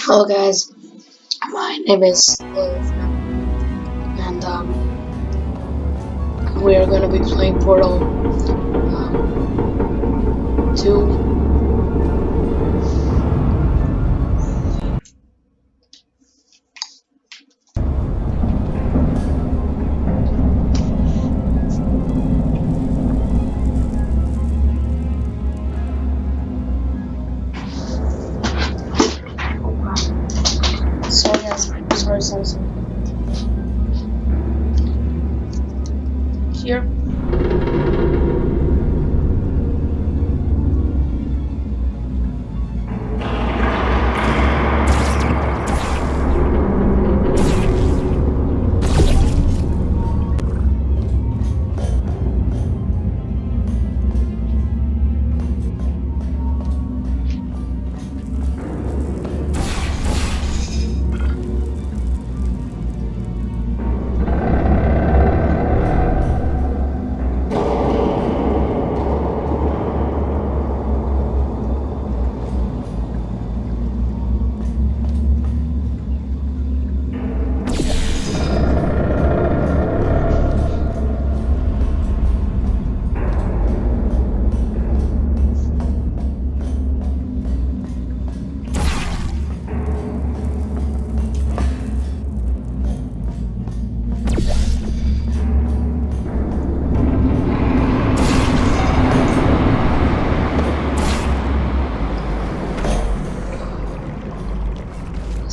Hello guys, my name is Lilith, and we are gonna be playing Portal 2. Sorry guys, sorry. Here,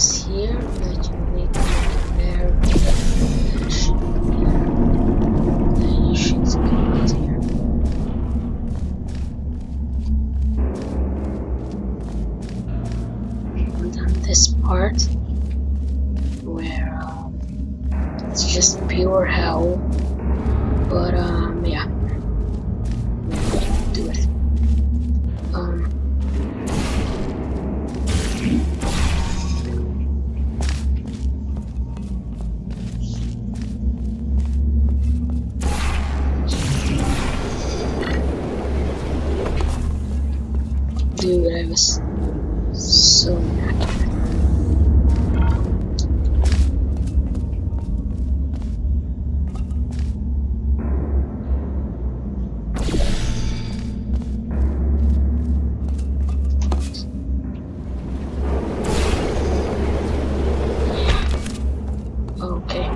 is here that you need to prepare then you should go out here. And then this part where it's just pure hell, but yeah, do it. Dude, I was so inaccurate. Okay.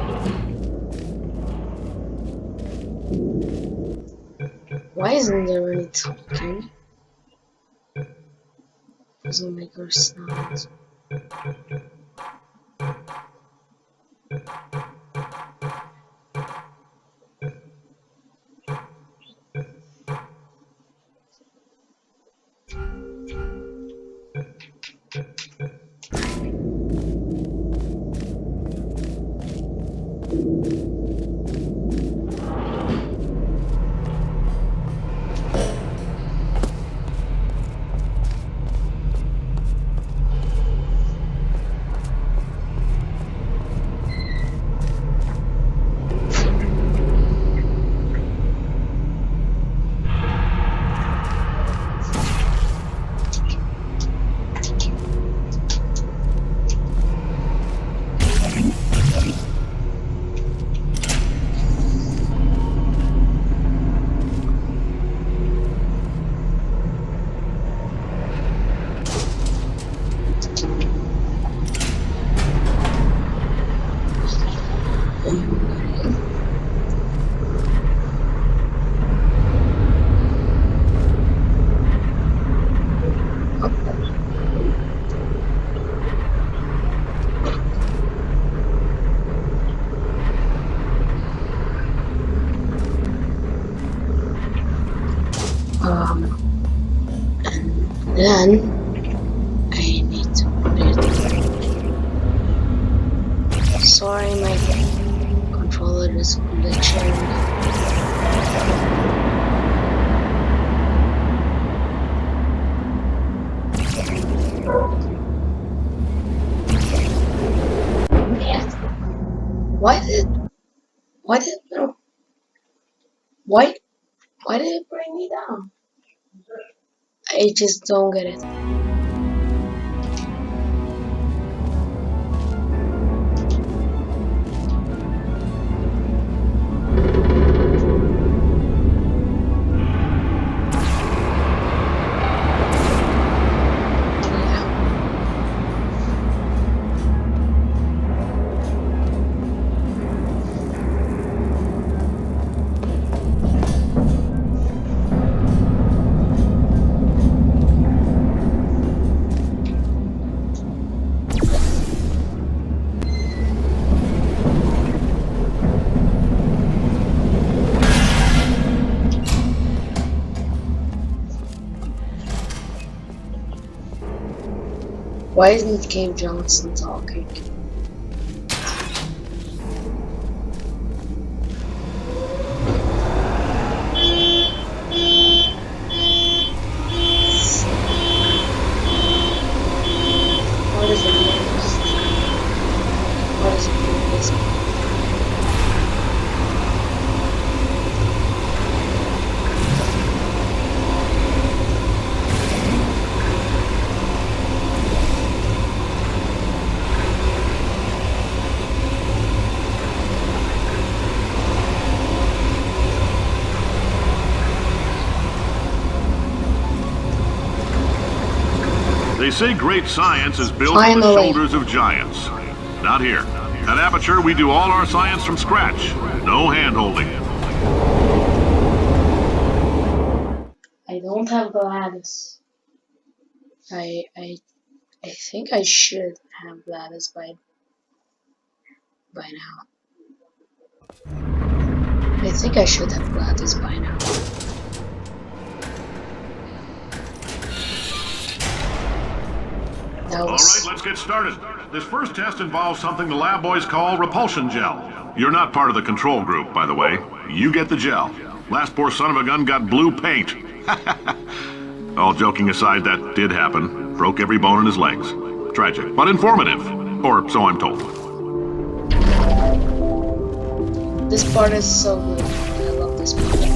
Why isn't there any talking? Doesn't make her sound. And then I need to put it. Sorry, my controller is glitching. Man, why did why did why why did it bring me down? I just don't get it. Why isn't Cave Johnson talking? What is the next? What is the previous? They say great science is built on the shoulders of giants. Not here. At Aperture, we do all our science from scratch. No hand-holding. I don't have Gladys. I think I should have Gladys by now. I think I should have Gladys by now. Alright, let's get started. This first test involves something the lab boys call repulsion gel. You're not part of the control group, by the way. You get the gel. Last poor son of a gun got blue paint. All joking aside, that did happen. Broke every bone in his legs. Tragic, but informative. Or so I'm told. This part is so good. I love this part.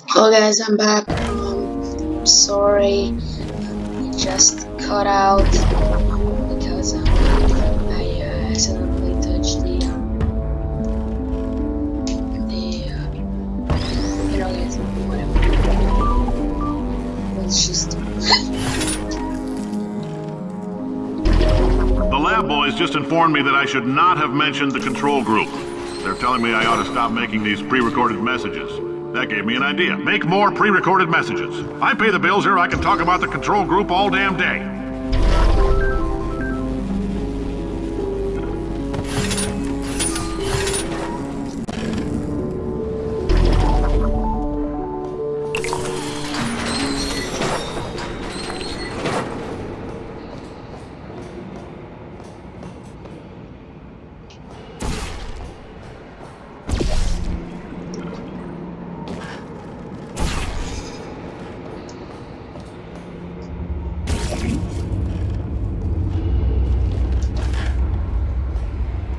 Hello guys, I'm back. Sorry, it just cut out because I accidentally touched the you know guys, whatever. Let's just The lab boys just informed me that I should not have mentioned the control group. They're telling me I ought to stop making these pre-recorded messages. That gave me an idea. Make more pre-recorded messages. I pay the bills here, I can talk about the control group all damn day.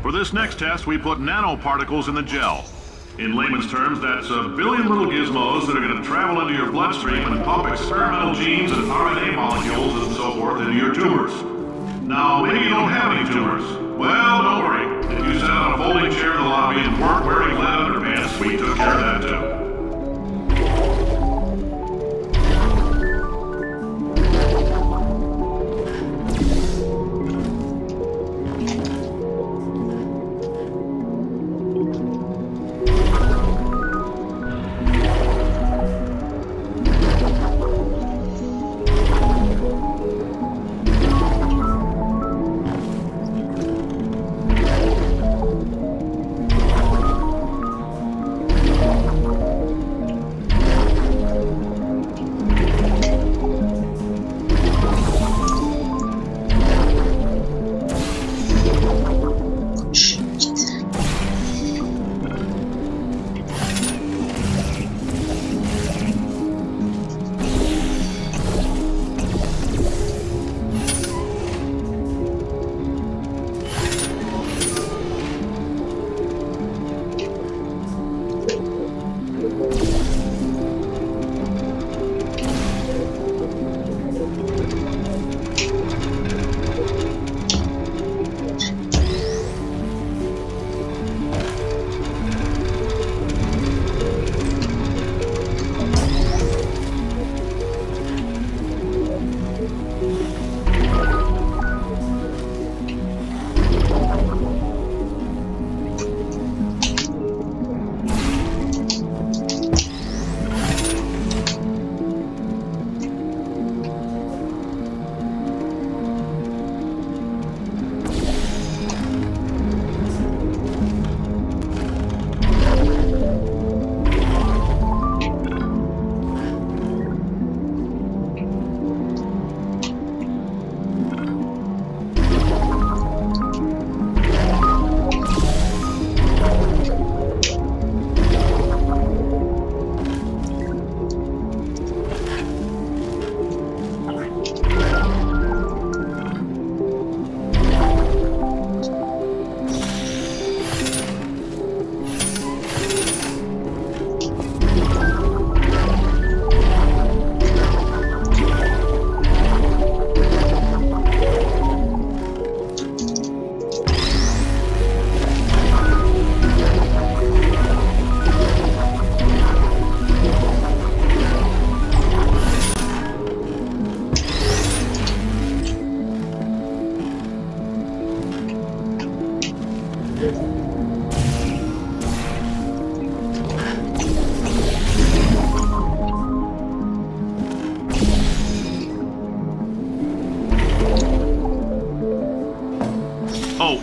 For this next test, we put nanoparticles in the gel. In layman's terms, that's a billion little gizmos that are going to travel into your bloodstream and pump experimental genes and RNA molecules and so forth into your tumors. Now, maybe you don't have any tumors. Well, don't worry. If you sat on a folding chair in the lobby and weren't wearing lead underpants, we took care of that too.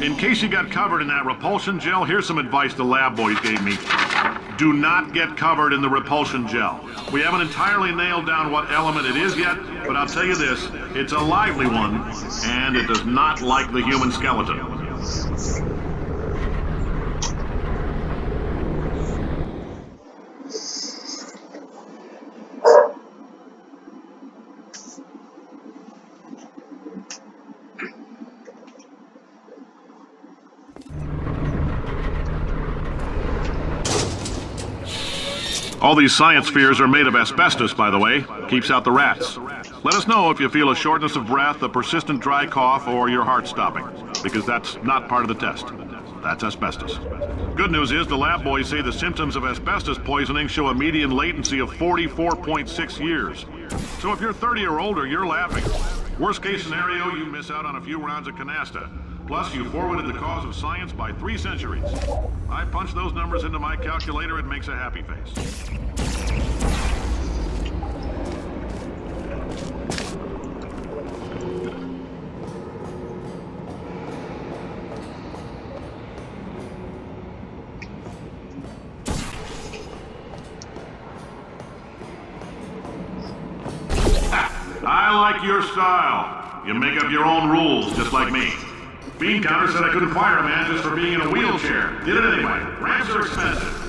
In case you got covered in that repulsion gel, here's some advice the lab boys gave me. Do not get covered in the repulsion gel. We haven't entirely nailed down what element it is yet, but I'll tell you this, it's a lively one, and it does not like the human skeleton. All these science spheres are made of asbestos, by the way. Keeps out the rats. Let us know if you feel a shortness of breath, a persistent dry cough, or your heart stopping, because that's not part of the test. That's asbestos. Good news is the lab boys say the symptoms of asbestos poisoning show a median latency of 44.6 years. So if you're 30 or older, you're laughing. Worst case scenario, you miss out on a few rounds of canasta. Plus, you forwarded the cause of science by 3 centuries. I punch those numbers into my calculator, it makes a happy face. I like your style. You make up your own rules, just like me. Bean Counter said I couldn't fire a man just for being in a wheelchair. Did it anyway. Ramps are expensive.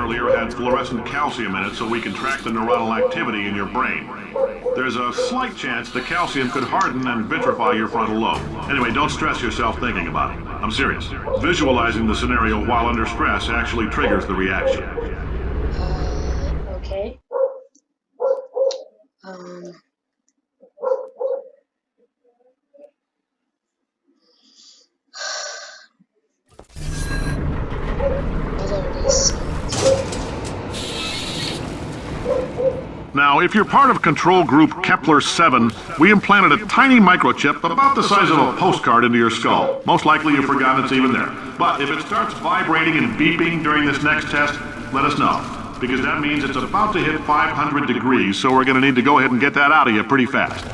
earlier had fluorescent calcium in it so we can track the neuronal activity in your brain. There's a slight chance the calcium could harden and vitrify your frontal lobe. Anyway, don't stress yourself thinking about it. I'm serious. Visualizing the scenario while under stress actually triggers the reaction. Okay. Now, if you're part of control group Kepler-7, we implanted a tiny microchip about the size of a postcard into your skull. Most likely you've forgotten it's even there. But if it starts vibrating and beeping during this next test, let us know. Because that means it's about to hit 500 degrees, so we're going to need to go ahead and get that out of you pretty fast.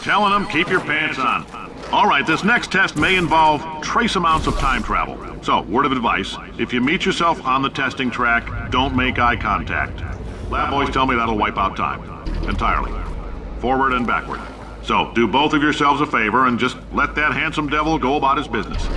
Telling them, keep your pants on. All right, this next test may involve trace amounts of time travel. So, word of advice, if you meet yourself on the testing track, don't make eye contact. Lab boys tell me that'll wipe out time. Entirely. Forward and backward. So, do both of yourselves a favor and just let that handsome devil go about his business.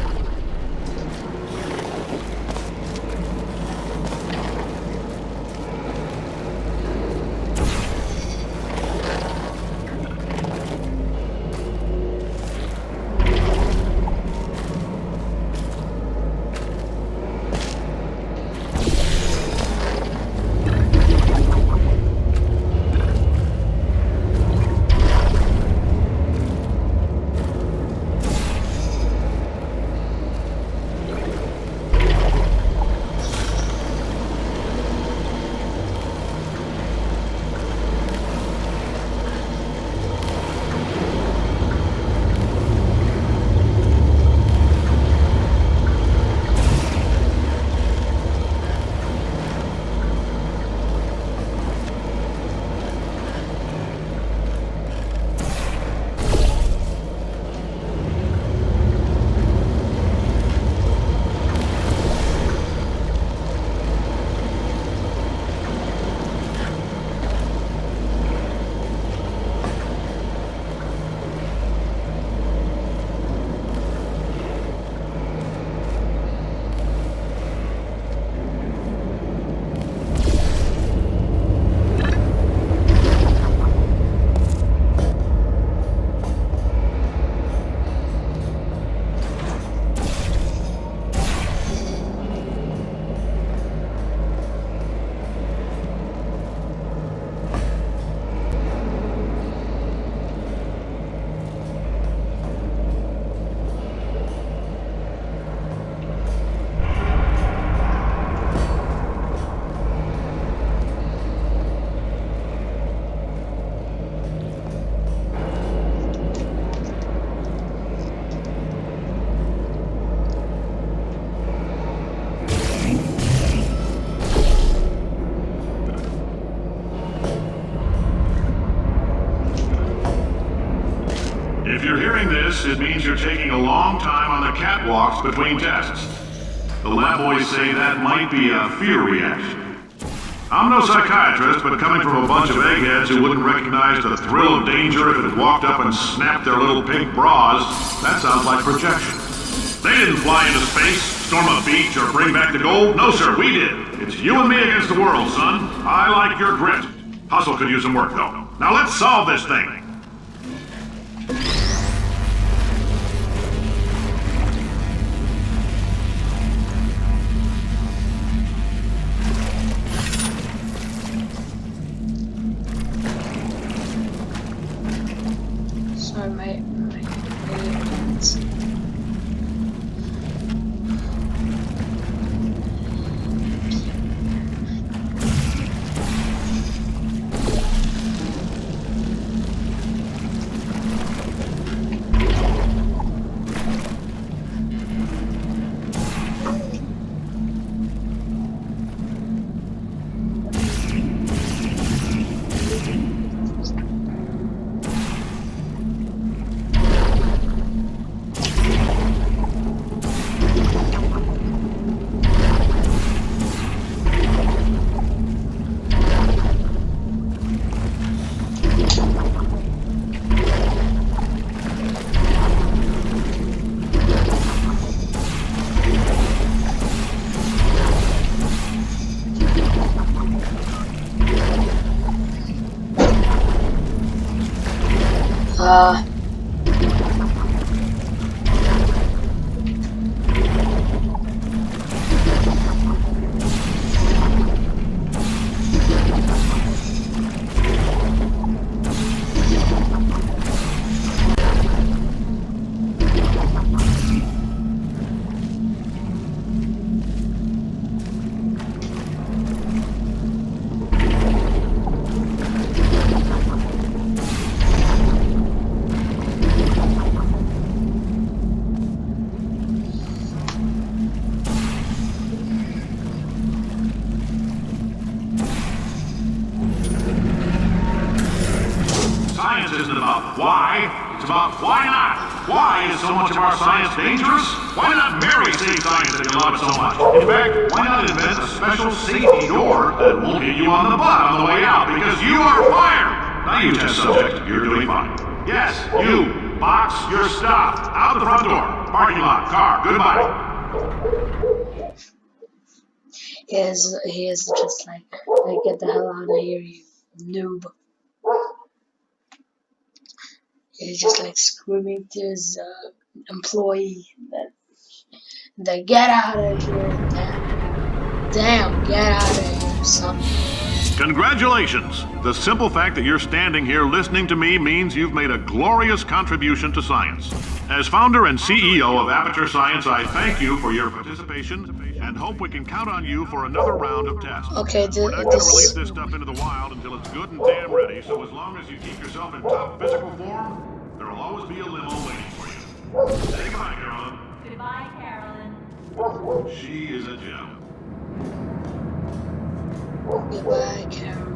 If you're hearing this, it means you're taking a long time on the catwalks between tests. The lab boys say that might be a fear reaction. I'm no psychiatrist, but coming from a bunch of eggheads who wouldn't recognize the thrill of danger if it had walked up and snapped their little pink bras, that sounds like projection. They didn't fly into space, storm a beach, or bring back the gold. No, sir, we did. It's you and me against the world, son. I like your grit. Hustle could use some work, though. Now let's solve this thing. are my aliens. Uh, Science isn't about why, it's about why not. Why is so much of our science dangerous? Why not marry safe science if you love it so much? In fact, why not invent a special safety door that won't hit you on the butt on the way out because you are fired? Now you test subject, you're doing fine. Yes, you, box your stuff. Out the front door. Parking lot, car, goodbye. he is just like get the hell out of here, you noob. He's just like screaming to his employee that get out of here, damn, get out of here, son. Congratulations! The simple fact that you're standing here listening to me means you've made a glorious contribution to science. As founder and CEO of Aperture Science, I thank you for your participation and hope we can count on you for another round of tests. Okay, We're not going to release this stuff into the wild until it's good and damn ready, so as long as you keep yourself in top physical form, there'll always be a limo waiting for you. Say goodbye, Carolyn. Goodbye, Carolyn. She is a gem. Goodbye, Carol.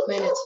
Minute.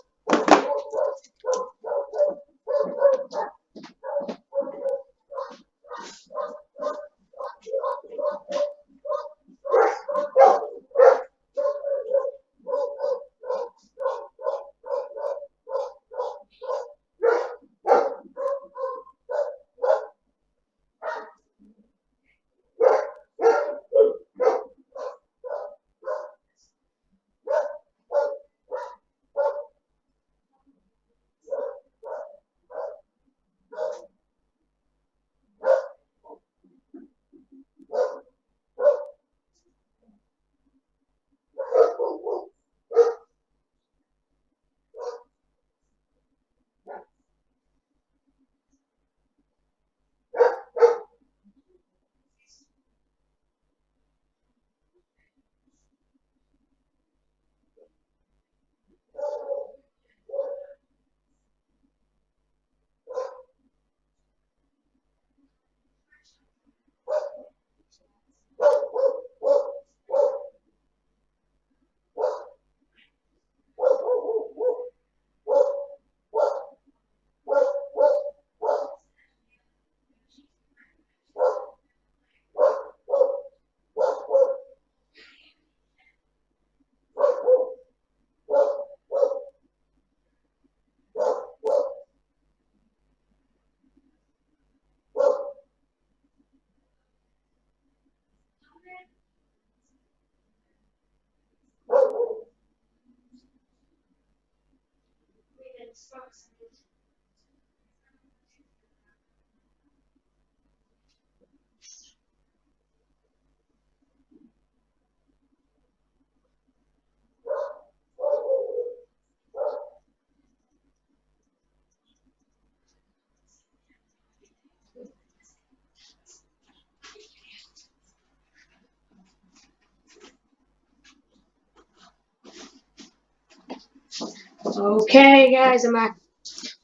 Okay, guys, I'm back.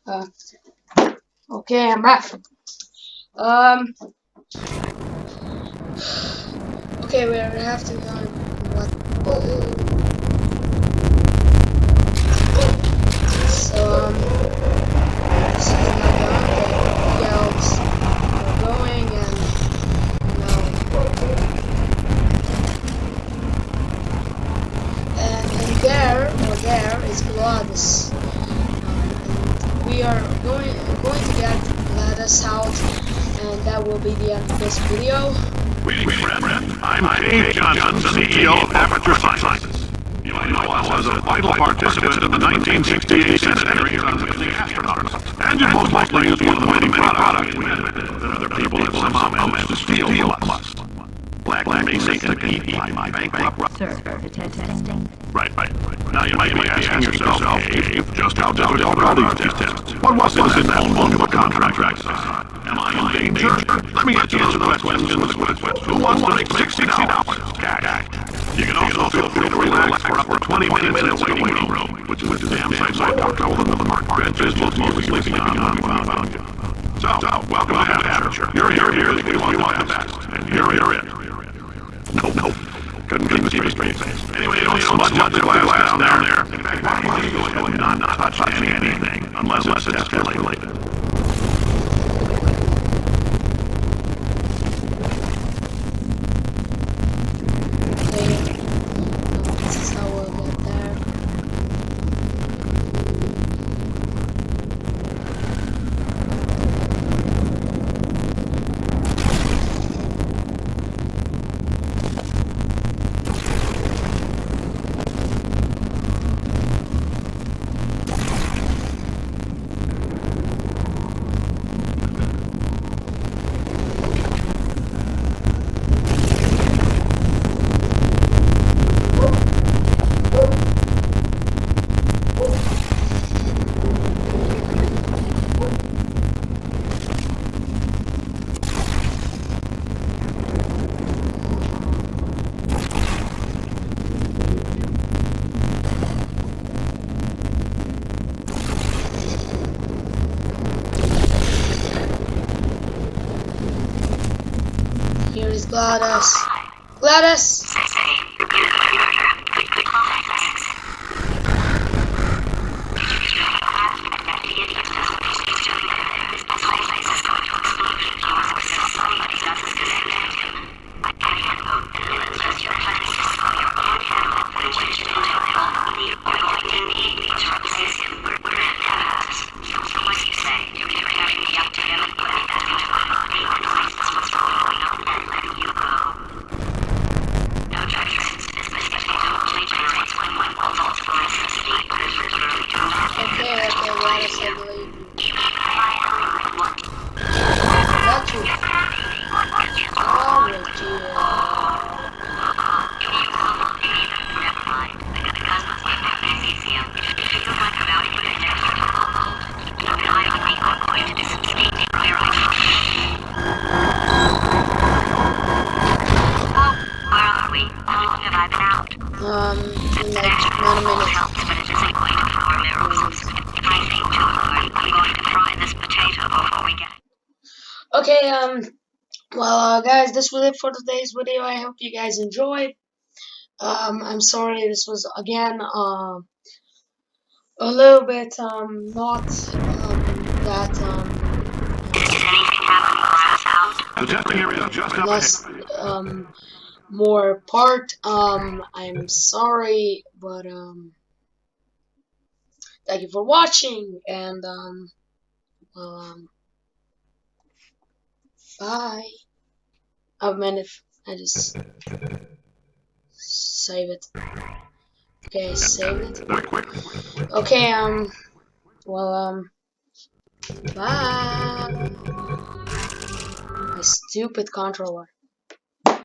Uh, okay, I'm back. Okay, we have to what? So this is not the elves are going and and there is Gladys. And we are going to get Gladys out, and that will be the end of this video. Greetings, friend. I'm Dave Johnson, CEO of Aperture Science. You know I was a vital participant in the 1968 Senate hearings on missing astronauts, and you most likely used one of the many products we invented that other people have somehow managed to steal from us. Black Mesa Technique by my bankrupt. Sir, the testing. Right. Now you might be asking yourself, Dave, just how difficult are these tests? What was in that formula contract? Am I in danger? Let me answer those questions. Who wants to make $60 cash? You can also feel free to relax for up to 20 minutes in the waiting room, which is the damn size I talked over the park benches most mostly sleeping on when we found you. So, welcome to Aperture. You're here if you want the best, and you're it. No. Couldn't keep a straight face. Anyway, don't smudge up the glass down there. In fact, why don't you go and not touch anything unless it's escalated. This is how we'll get there. Here is Gladys. Gladys! Okay, well, guys, this was it for today's video. I hope you guys enjoyed. I'm sorry this was, again, a little bit, not, that, less, more part. I'm sorry, but, thank you for watching, and, well, bye. I mean, if I just save it. Okay, save it. Okay, Well, bye. My stupid controller.